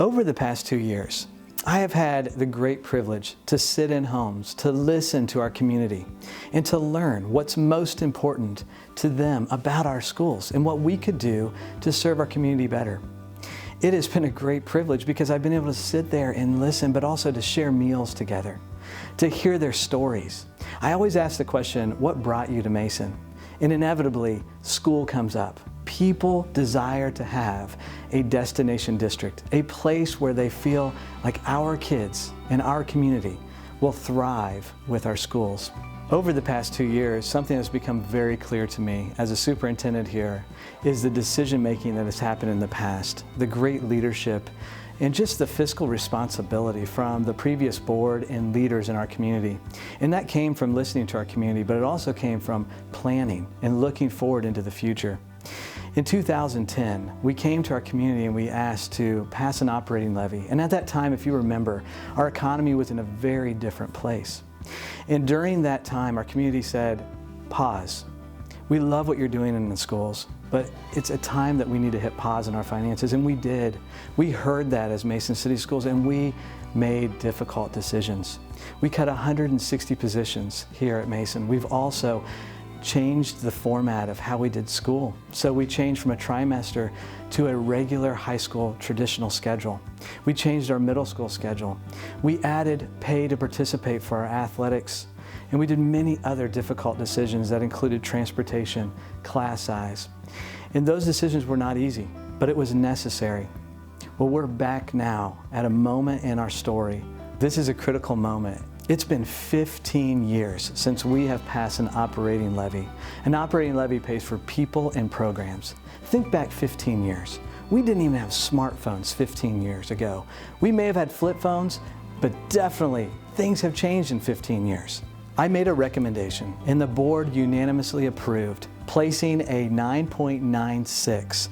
Over the past 2 years, I have had the great privilege to sit in homes, to listen to our community, and to learn what's most important to them about our schools and what we could do to serve our community better. It has been a great privilege because I've been able to sit there and listen, but also to share meals together, to hear their stories. I always ask the question, what brought you to Mason? And inevitably, school comes up. People desire to have a destination district, a place where they feel like our kids and our community will thrive with our schools. Over the past 2 years, something that's become very clear to me as a superintendent here is the decision making that has happened in the past, the great leadership, and just the fiscal responsibility from the previous board and leaders in our community. And that came from listening to our community, but it also came from planning and looking forward into the future. In 2010, we came to our community and we asked to pass an operating levy. And at that time, if you remember, our economy was in a very different place. And during that time, our community said, pause. We love what you're doing in the schools, but it's a time that we need to hit pause in our finances, and we did. We heard that as Mason City Schools, and we made difficult decisions. We cut 160 positions here at Mason. We've also changed the format of how we did school. So we changed from a trimester to a regular high school traditional schedule. We changed our middle school schedule. We added pay to participate for our athletics, and we did many other difficult decisions that included transportation, class size. And those decisions were not easy, but it was necessary. Well, we're back now at a moment in our story. This is a critical moment. It's been 15 years since we have passed an operating levy. An operating levy pays for people and programs. Think back 15 years. We didn't even have smartphones 15 years ago. We may have had flip phones, but definitely things have changed in 15 years. I made a recommendation and the board unanimously approved placing a 9.96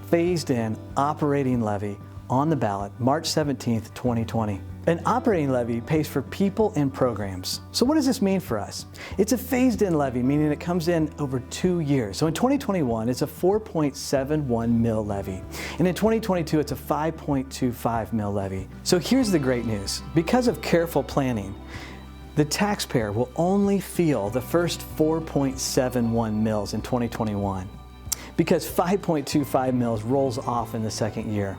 phased-in operating levy on the ballot March 17th, 2020. An operating levy pays for people and programs. So what does this mean for us? It's a phased-in levy, meaning it comes in over 2 years. So in 2021, it's a 4.71 mil levy. And in 2022, it's a 5.25 mil levy. So here's the great news. Because of careful planning, the taxpayer will only feel the first 4.71 mils in 2021 because 5.25 mils rolls off in the second year.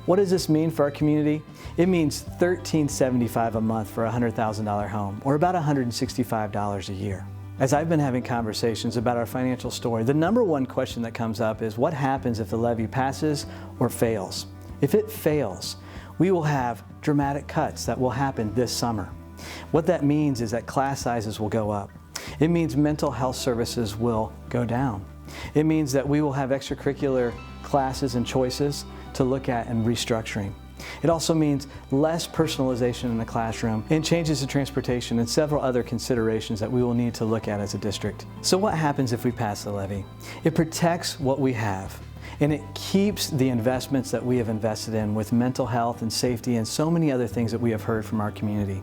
What does this mean for our community? It means $13.75 a month for a $100,000 home, or about $165 a year. As I've been having conversations about our financial story, the number one question that comes up is what happens if the levy passes or fails? If it fails, we will have dramatic cuts that will happen this summer. What that means is that class sizes will go up. It means mental health services will go down. It means that we will have extracurricular classes and choices to look at and restructuring. It also means less personalization in the classroom and changes to transportation and several other considerations that we will need to look at as a district. So what happens if we pass the levy? It protects what we have, and it keeps the investments that we have invested in with mental health and safety and so many other things that we have heard from our community.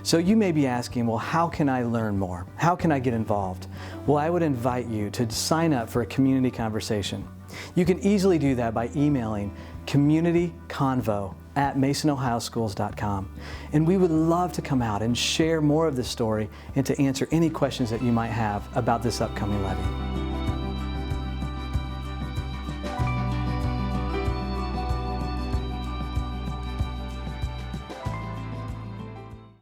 So you may be asking, well, how can I learn more? How can I get involved? Well, I would invite you to sign up for a community conversation. You can easily do that by emailing communityconvo@masonohioschools.com. And we would love to come out and share more of this story and to answer any questions that you might have about this upcoming levy.